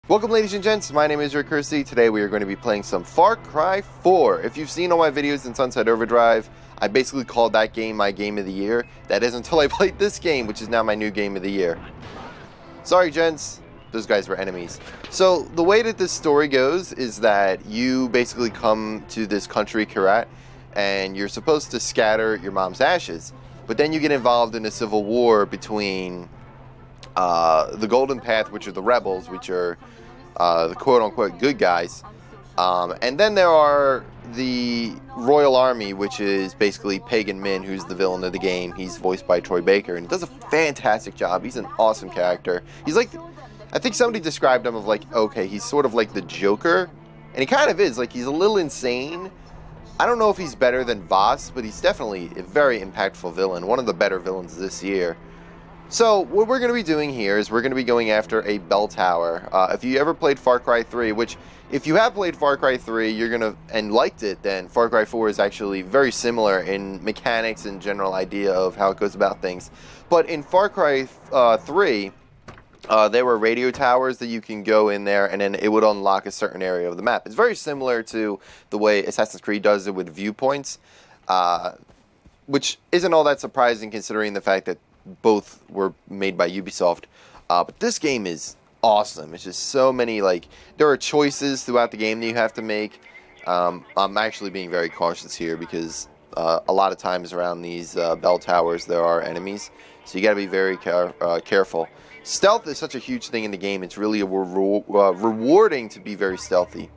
Welcome, ladies and gents, my name is Curci. Today we are going to be playing some Far Cry 4. If you've seen all my videos in Sunset Overdrive, I basically called that game my game of the year. That is until I played this game, which is now my new game of the year. Sorry, gents, those guys were enemies. So the way that this story goes is that you basically come to this country, Curci, and you're supposed to scatter your mom's ashes. But then you get involved in a civil war between the Golden Path, which are the rebels, which are the quote-unquote good guys, and then there are the Royal Army, which is basically Pagan Min, who's the villain of the game. He's voiced by Troy Baker, and he does a fantastic job. He's an awesome character. He's like, I think somebody described him of like, okay, he's sort of like the Joker, and he kind of is. Like, he's a little insane. I don't know if he's better than Voss, but he's definitely a very impactful villain, one of the better villains this year. So, what we're going to be doing here is we're going to be going after a bell tower. If you ever played Far Cry 3, which, if you have played Far Cry 3, you're going to, and liked it, then Far Cry 4 is actually very similar in mechanics and general idea of how it goes about things. But in Far Cry 3, there were radio towers that you can go in there, and then it would unlock a certain area of the map. It's very similar to the way Assassin's Creed does it with viewpoints, which isn't all that surprising considering the fact that both were made by Ubisoft, but this game is awesome. It's just so many, like, there are choices throughout the game that you have to make. I'm actually being very cautious here because a lot of times around these bell towers there are enemies, so you got to be very careful. Stealth is such a huge thing in the game. It's really rewarding to be very stealthy.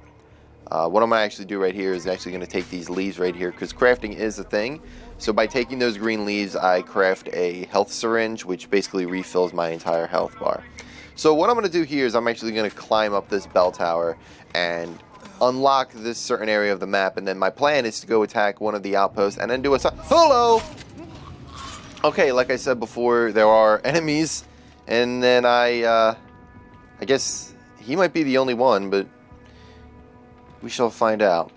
What I'm going to actually do right here is actually going to take these leaves right here, because crafting is a thing. So by taking those green leaves, I craft a health syringe, which basically refills my entire health bar. So what I'm going to do here is I'm actually going to climb up this bell tower and unlock this certain area of the map. And then my plan is to go attack one of the outposts and then do a... Hello! Okay, like I said before, there are enemies. And then I guess he might be the only one, but we shall find out.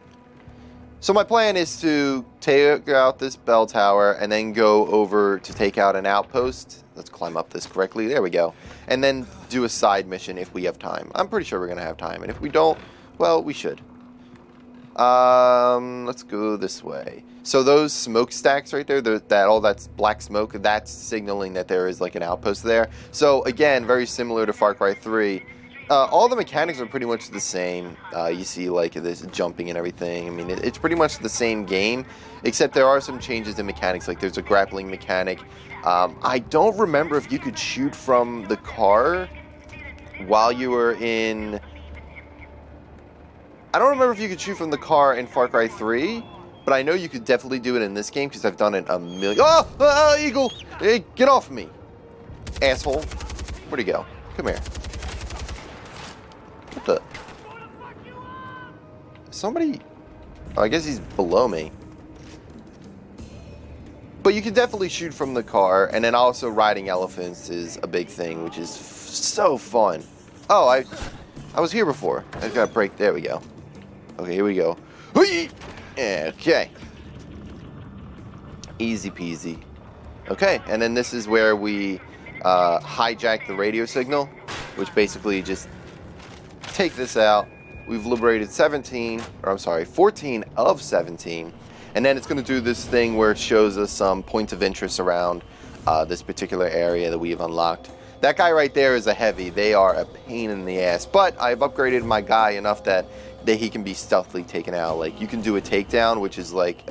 So my plan is to take out this bell tower and then go over to take out an outpost. Let's climb up this correctly. There we go. And then do a side mission if we have time. I'm pretty sure we're going to have time. And if we don't, well, we should. Let's go this way. So those smokestacks right there, all that's black smoke, that's signaling that there is like an outpost there. So again, very similar to Far Cry 3. All the mechanics are pretty much the same. You see, like, this jumping and everything. I mean, it's pretty much the same game, except there are some changes in mechanics. Like, there's a grappling mechanic. I don't remember if you could shoot from the car while you were in... I don't remember if you could shoot from the car in Far Cry 3, but I know you could definitely do it in this game, because I've done it a million... Oh! Eagle! Hey, get off me! Asshole. Where'd he go? Come here. What the? Somebody... Oh, I guess he's below me. But you can definitely shoot from the car, and then also riding elephants is a big thing, which is so fun. Oh, I was here before. I just gotta break... There we go. Okay, here we go. Okay. Easy peasy. Okay, and then this is where we hijack the radio signal, which basically just... take this out. We've liberated 14 of 17, and then it's going to do this thing where it shows us some points of interest around this particular area that we have unlocked. That guy right there is a heavy. They are a pain in the ass, but I've upgraded my guy enough that he can be stealthily taken out. Like, you can do a takedown, which is like,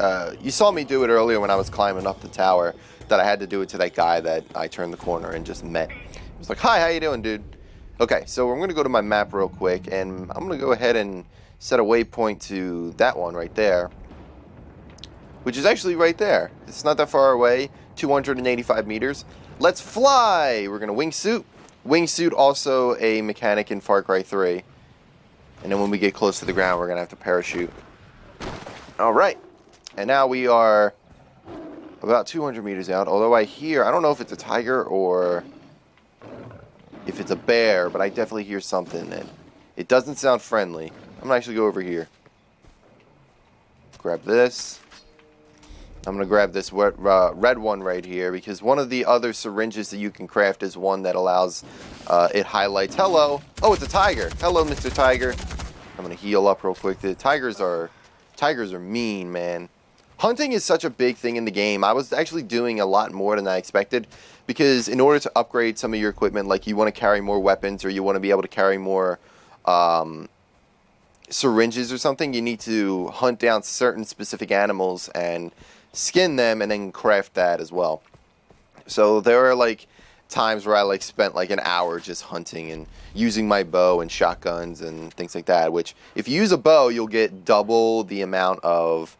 you saw me do it earlier when I was climbing up the tower, that I had to do it to that guy that I turned the corner and just met. He was like, "Hi, how you doing, dude?" Okay, so I'm going to go to my map real quick, and I'm going to go ahead and set a waypoint to that one right there, which is actually right there. It's not that far away, 285 meters. Let's fly! We're going to wingsuit. Wingsuit, also a mechanic in Far Cry 3. And then when we get close to the ground, we're going to have to parachute. All right, and now we are about 200 meters out, although I don't know if it's a tiger or... if it's a bear, but I definitely hear something, and it doesn't sound friendly. I'm gonna actually go over here. Grab this. I'm going to grab this red one right here, because one of the other syringes that you can craft is one that allows, it highlights, hello, oh, it's a tiger. Hello, Mr. Tiger. I'm going to heal up real quick. The tigers are mean, man. Hunting is such a big thing in the game. I was actually doing a lot more than I expected, because in order to upgrade some of your equipment, like you want to carry more weapons or you want to be able to carry more syringes or something, you need to hunt down certain specific animals and skin them and then craft that as well. So there are like times where I like spent like an hour just hunting and using my bow and shotguns and things like that, which if you use a bow you'll get double the amount of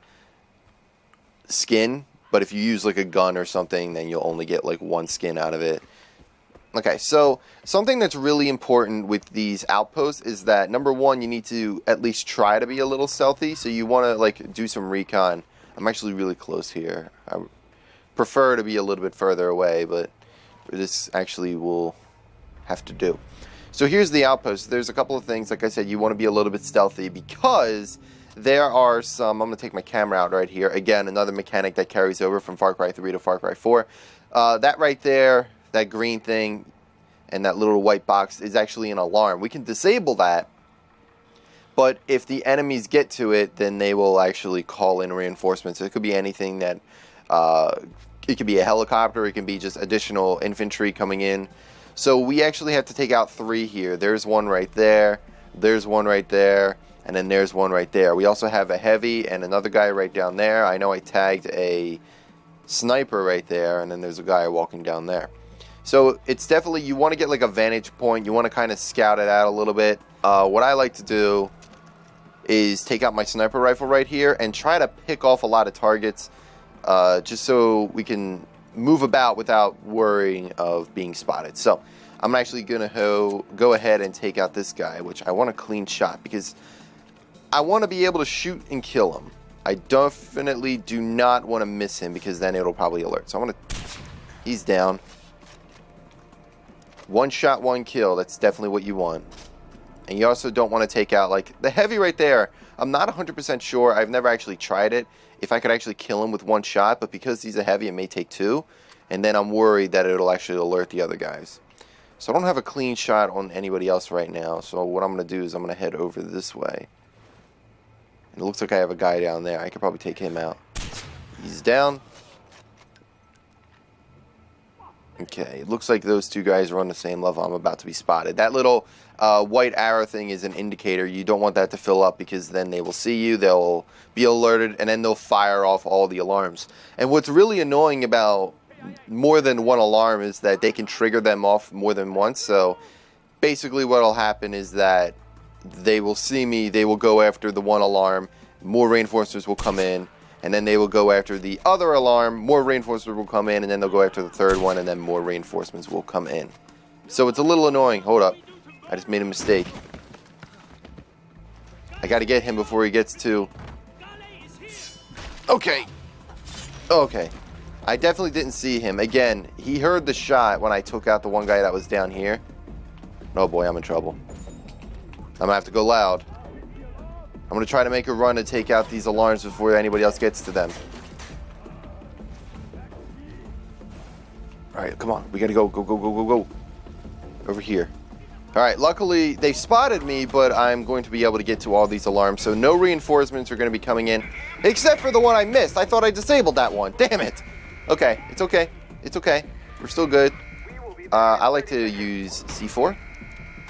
skin, but if you use like a gun or something then you'll only get like one skin out of it. Okay, so something that's really important with these outposts is that, number one, you need to at least try to be a little stealthy, so you want to like do some recon. I'm actually really close here. I prefer to be a little bit further away, but this actually will have to do. So here's the outpost. There's a couple of things, like I said, you want to be a little bit stealthy, because there are some, I'm going to take my camera out right here. Again, another mechanic that carries over from Far Cry 3 to Far Cry 4. That right there, that green thing, and that little white box is actually an alarm. We can disable that, but if the enemies get to it, then they will actually call in reinforcements. It could be anything that, it could be a helicopter, it can be just additional infantry coming in. So we actually have to take out 3 here. There's one right there, there's one right there, and then there's one right there. We also have a heavy and another guy right down there. I know I tagged a sniper right there, and then there's a guy walking down there. So it's definitely, you want to get like a vantage point. You want to kind of scout it out a little bit. What I like to do is take out my sniper rifle right here and try to pick off a lot of targets, just so we can move about without worrying of being spotted. So I'm actually going to go ahead and take out this guy, which I want a clean shot, because I want to be able to shoot and kill him. I definitely do not want to miss him, because then it'll probably alert. So I want to, he's down. One shot, one kill. That's definitely what you want. And you also don't want to take out, like, the heavy right there. I'm not 100% sure. I've never actually tried it, if I could actually kill him with one shot. But because he's a heavy, it may take 2. And then I'm worried that it'll actually alert the other guys. So I don't have a clean shot on anybody else right now. So what I'm going to do is I'm going to head over this way. And it looks like I have a guy down there. I could probably take him out. He's down. Okay, it looks like those 2 guys are on the same level. I'm about to be spotted. That little white arrow thing is an indicator. You don't want that to fill up, because then they will see you, they'll be alerted, and then they'll fire off all the alarms. And what's really annoying about more than one alarm is that they can trigger them off more than once. So basically what will happen is that they will see me, they will go after the one alarm, more reinforcements will come in, and then they will go after the other alarm, more reinforcements will come in, and then they'll go after the third one, and then more reinforcements will come in. So it's a little annoying. Hold up. I just made a mistake. I gotta get him before he gets to... Okay. Okay. I definitely didn't see him. Again, he heard the shot when I took out the one guy that was down here. Oh boy, I'm in trouble. I'm gonna have to go loud. I'm going to try to make a run to take out these alarms before anybody else gets to them. Alright, come on. We got to go. Go. Over here. Alright, luckily they spotted me, but I'm going to be able to get to all these alarms. So no reinforcements are going to be coming in, except for the one I missed. I thought I disabled that one. Damn it. Okay, it's okay. It's okay. We're still good. I like to use C4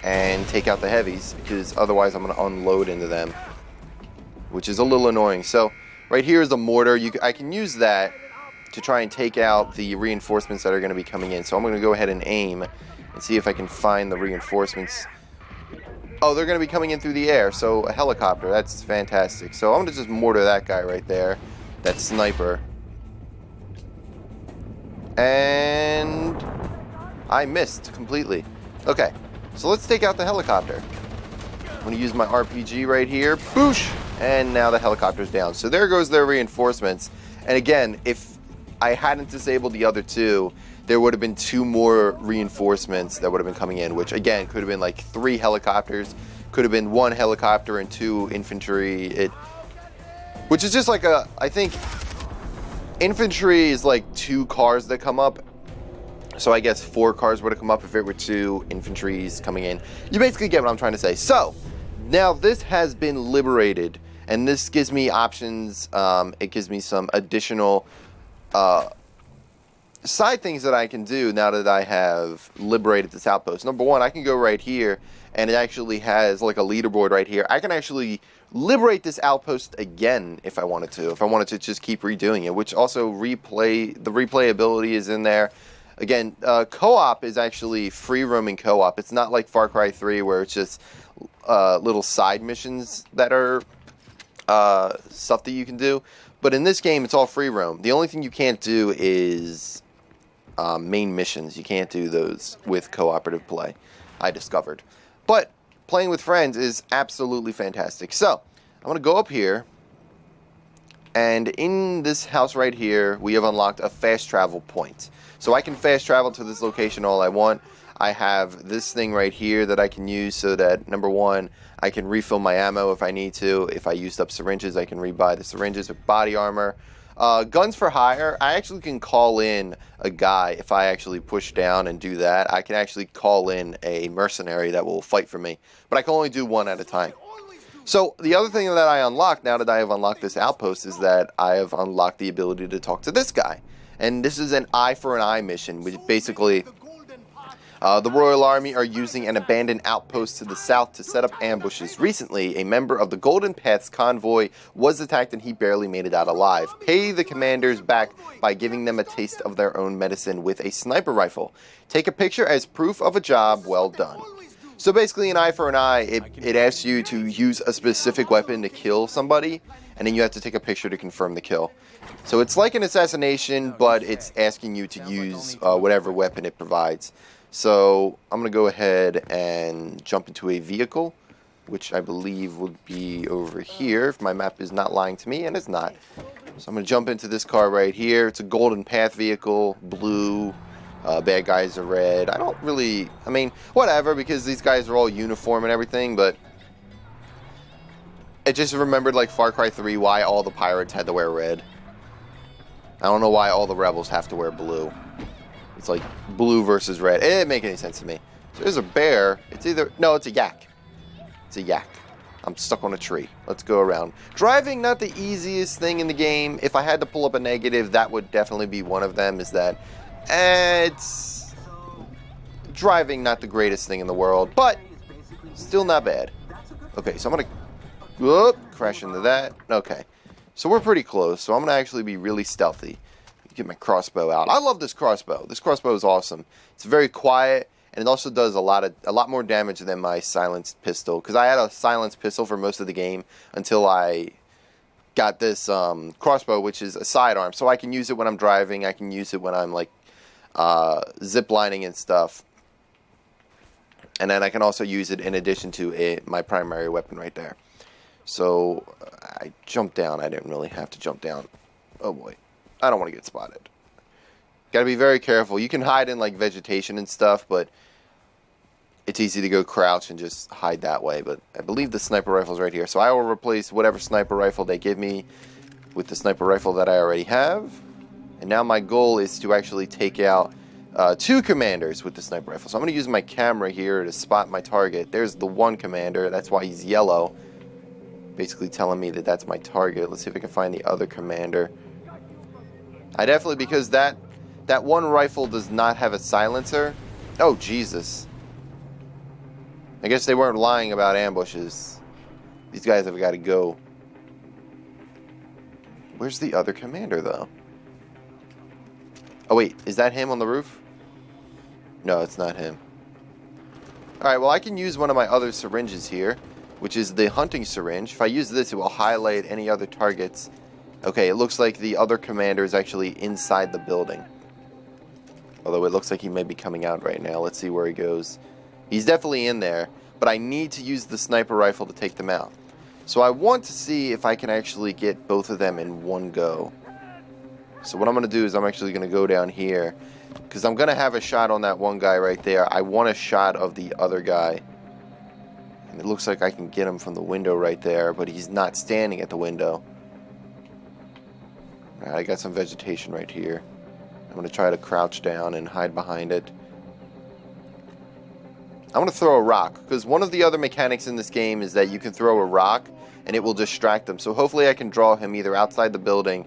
and take out the heavies, because otherwise I'm going to unload into them, which is a little annoying. So right here is a mortar. I can use that to try and take out the reinforcements that are going to be coming in. So I'm going to go ahead and aim and see if I can find the reinforcements. Oh, they're going to be coming in through the air. So a helicopter, that's fantastic. So I'm going to just mortar that guy right there, that sniper. And I missed completely. Okay, so let's take out the helicopter. I'm going to use my RPG right here. Boosh! And now the helicopter's down. So there goes their reinforcements. And again, if I hadn't disabled the other 2, there would have been 2 more reinforcements that would have been coming in, which again could have been like 3 helicopters, could have been 1 helicopter and 2 infantry. Which is just like I think Infantry is like 2 cars that come up. So I guess 4 cars would have come up if it were 2 infantries coming in. You basically get what I'm trying to say. So, now this has been liberated, and this gives me options. It gives me some additional side things that I can do now that I have liberated this outpost. Number one, I can go right here, and it actually has like a leaderboard right here. I can actually liberate this outpost again if I wanted to. If I wanted to just keep redoing it, which also the replayability is in there. Again, co-op is actually free roaming co-op. It's not like Far Cry 3 where it's just little side missions that are stuff that you can do. But in this game, it's all free roam. The only thing you can't do is main missions. You can't do those with cooperative play, I discovered. But playing with friends is absolutely fantastic. So, I'm going to go up here. And in this house right here, we have unlocked a fast travel point. So I can fast travel to this location all I want. I have this thing right here that I can use so that, number one, I can refill my ammo if I need to. If I used up syringes, I can rebuy the syringes with body armor. Guns for hire, I actually can call in a guy. If I actually push down and do that, I can actually call in a mercenary that will fight for me. But I can only do one at a time. So the other thing that I unlocked now that I have unlocked this outpost is that I have unlocked the ability to talk to this guy. And this is an eye for an eye mission, which basically the Royal Army are using an abandoned outpost to the south to set up ambushes. Recently, a member of the Golden Path's convoy was attacked and he barely made it out alive. Pay the commanders back by giving them a taste of their own medicine with a sniper rifle. Take a picture as proof of a job well done. So basically, an eye for an eye, it asks you to use a specific weapon to kill somebody, and then you have to take a picture to confirm the kill. So it's like an assassination, but it's asking you to use whatever weapon it provides. So I'm going to go ahead and jump into a vehicle, which I believe would be over here, if my map is not lying to me, and it's not. So I'm going to jump into this car right here. It's a Golden Path vehicle, blue. Bad guys are red. I don't really, I mean, whatever, because these guys are all uniform and everything, but it just remembered, like, Far Cry 3, why all the pirates had to wear red. I don't know why all the rebels have to wear blue. It's like blue versus red. It didn't make any sense to me. So there's a bear. It's either, no, it's a yak. It's a yak. I'm stuck on a tree. Let's go around. Driving, not the easiest thing in the game. If I had to pull up a negative, that would definitely be one of them, is that it's driving not the greatest thing in the world, but still not bad. Okay, so I'm gonna crash into that. Okay, so we're pretty close, so I'm gonna actually be really stealthy. Get my crossbow out. I love this crossbow. This crossbow is awesome. It's very quiet, and it also does a lot more damage than my silenced pistol, because I had a silenced pistol for most of the game until I got this crossbow, which is a sidearm, so I can use it when I'm driving. I can use it when I'm like zip lining and stuff, and then I can also use it in addition to my primary weapon right there. So I jumped down. I didn't really have to jump down. Oh boy, I don't want to get spotted. Gotta be very careful. You can hide in like vegetation and stuff, but it's easy to go crouch and just hide that way. But I believe the sniper rifle's right here, so I will replace whatever sniper rifle they give me with the sniper rifle that I already have. And now my goal is to actually take out 2 commanders with the sniper rifle. So I'm going to use my camera here to spot my target. There's the one commander. That's why he's yellow. Basically telling me that that's my target. Let's see if I can find the other commander. I definitely, because that one rifle does not have a silencer. Oh, Jesus. I guess they weren't lying about ambushes. These guys have got to go. Where's the other commander, though? Oh, wait. Is that him on the roof? No, it's not him. Alright, well, I can use one of my other syringes here, which is the hunting syringe. If I use this, it will highlight any other targets. Okay, it looks like the other commander is actually inside the building. Although it looks like he may be coming out right now. Let's see where he goes. He's definitely in there, but I need to use the sniper rifle to take them out. So I want to see if I can actually get both of them in one go. So what I'm going to do is I'm actually going to go down here, because I'm going to have a shot on that one guy right there. I want a shot of the other guy. And it looks like I can get him from the window right there, but he's not standing at the window. Alright, I got some vegetation right here. I'm going to try to crouch down and hide behind it. I'm going to throw a rock, because one of the other mechanics in this game is that you can throw a rock and it will distract them. So hopefully I can draw him either outside the building,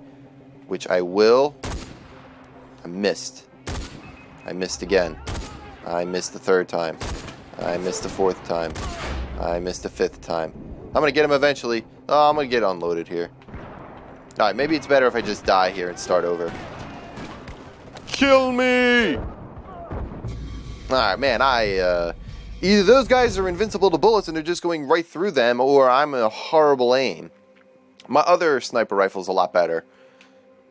which I will. I missed. I missed again. I missed the third time. I missed the fourth time. I missed the fifth time. I'm going to get him eventually. Oh, I'm going to get unloaded here. Alright, maybe it's better if I just die here and start over. Kill me! Alright, man, either those guys are invincible to bullets and they're just going right through them, or I'm a horrible aim. My other sniper rifle is a lot better.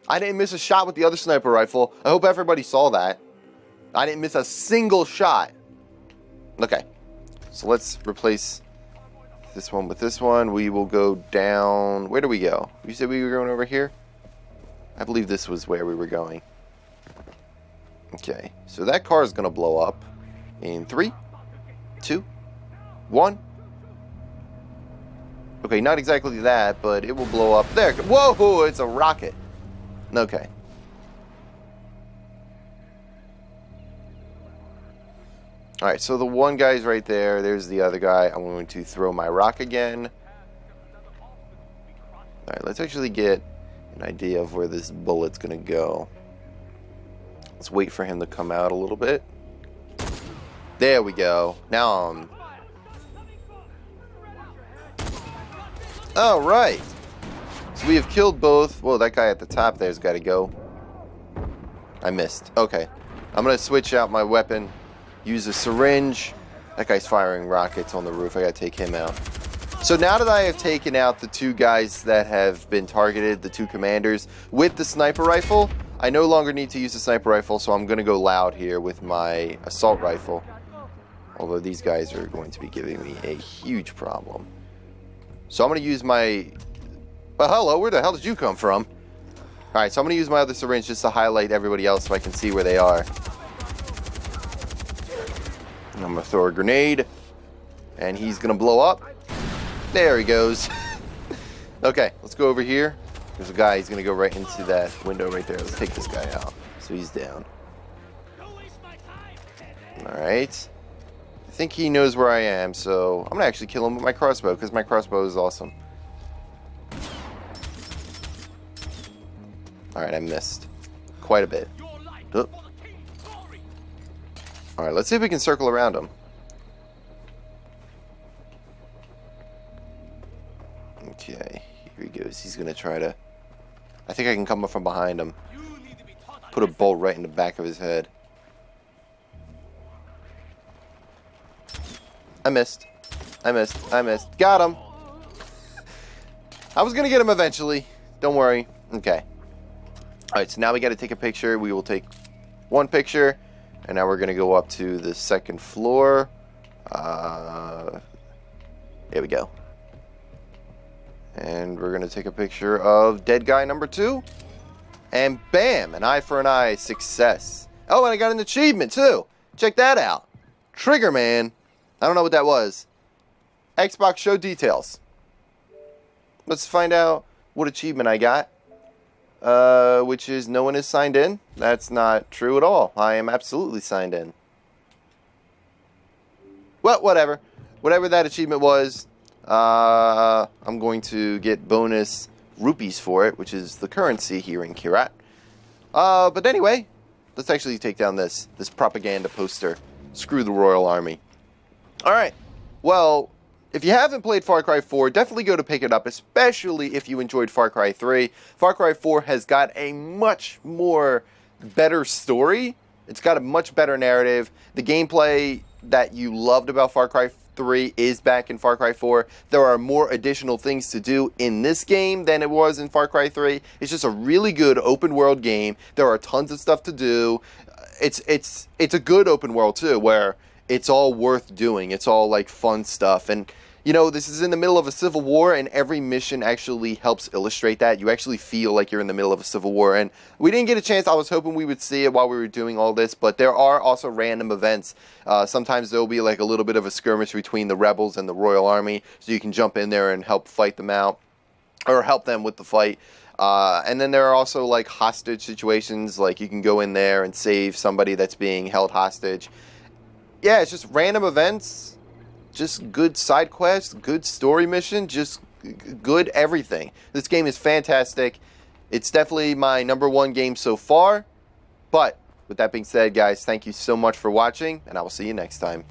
I didn't miss a shot with the other sniper rifle. I hope everybody saw that. I didn't miss a single shot. Okay, so let's replace this one with this one. We will go down. Where do we go? You said we were going over here? I believe this was where we were going. Okay, so that car is going to blow up in 3, 2, 1. Okay, not exactly that, but it will blow up. There. Whoa, it's a rocket. Okay. Alright, so the one guy's right there. There's the other guy. I'm going to throw my rock again. Alright, let's actually get an idea of where this bullet's going to go. Let's wait for him to come out a little bit. There we go. Now Alright. So we have killed both. Whoa, that guy at the top there's got to go. I missed. Okay. I'm going to switch out my weapon. Use a syringe. That guy's firing rockets on the roof. I got to take him out. So now that I have taken out the two guys that have been targeted, the two commanders, with the sniper rifle, I no longer need to use the sniper rifle, so I'm going to go loud here with my assault rifle. Although these guys are going to be giving me a huge problem. So I'm going to use my... Well, hello, where the hell did you come from? Alright, so I'm going to use my other syringe just to highlight everybody else so I can see where they are. I'm going to throw a grenade. And he's going to blow up. There he goes. Okay, let's go over here. There's a guy, he's going to go right into that window right there. Let's take this guy out. So he's down. Alright. I think he knows where I am, so I'm going to actually kill him with my crossbow, because my crossbow is awesome. Alright, I missed. Quite a bit. Oh. Alright, let's see if we can circle around him. Okay, here he goes. He's going to try to... I think I can come up from behind him. Put a bolt right in the back of his head. I missed. I missed. I missed. Got him! I was going to get him eventually. Don't worry. Okay. Alright, so now we got to take a picture. We will take one picture. And now we're going to go up to the second floor. There we go. And we're going to take a picture of dead guy number 2. And bam! An eye for an eye. Success. Oh, and I got an achievement too. Check that out. Trigger Man. I don't know what that was. Xbox show details. Let's find out what achievement I got. Which is no one is signed in. That's not true at all. I am absolutely signed in. Well, whatever. Whatever that achievement was, I'm going to get bonus rupees for it, which is the currency here in Kirat. But anyway, let's actually take down this propaganda poster. Screw the Royal Army. Alright, well, if you haven't played Far Cry 4, definitely go to pick it up, especially if you enjoyed Far Cry 3. Far Cry 4 has got a much more better story. It's got a much better narrative. The gameplay that you loved about Far Cry 3 is back in Far Cry 4. There are more additional things to do in this game than it was in Far Cry 3. It's just a really good open world game. There are tons of stuff to do. It's a good open world too, where it's all worth doing. It's all like fun stuff. And you know, this is in the middle of a civil war, and every mission actually helps illustrate that. You actually feel like you're in the middle of a civil war, and we didn't get a chance. I was hoping we would see it while we were doing all this, but there are also random events. Sometimes there will be like a little bit of a skirmish between the rebels and the Royal Army, so you can jump in there and help fight them out. or help them with the fight. And then there are also like hostage situations, like you can go in there and save somebody that's being held hostage. Yeah, it's just random events, just good side quests, good story mission, just good everything. This game is fantastic. It's definitely my #1 game so far. But with that being said, guys, thank you so much for watching, and I will see you next time.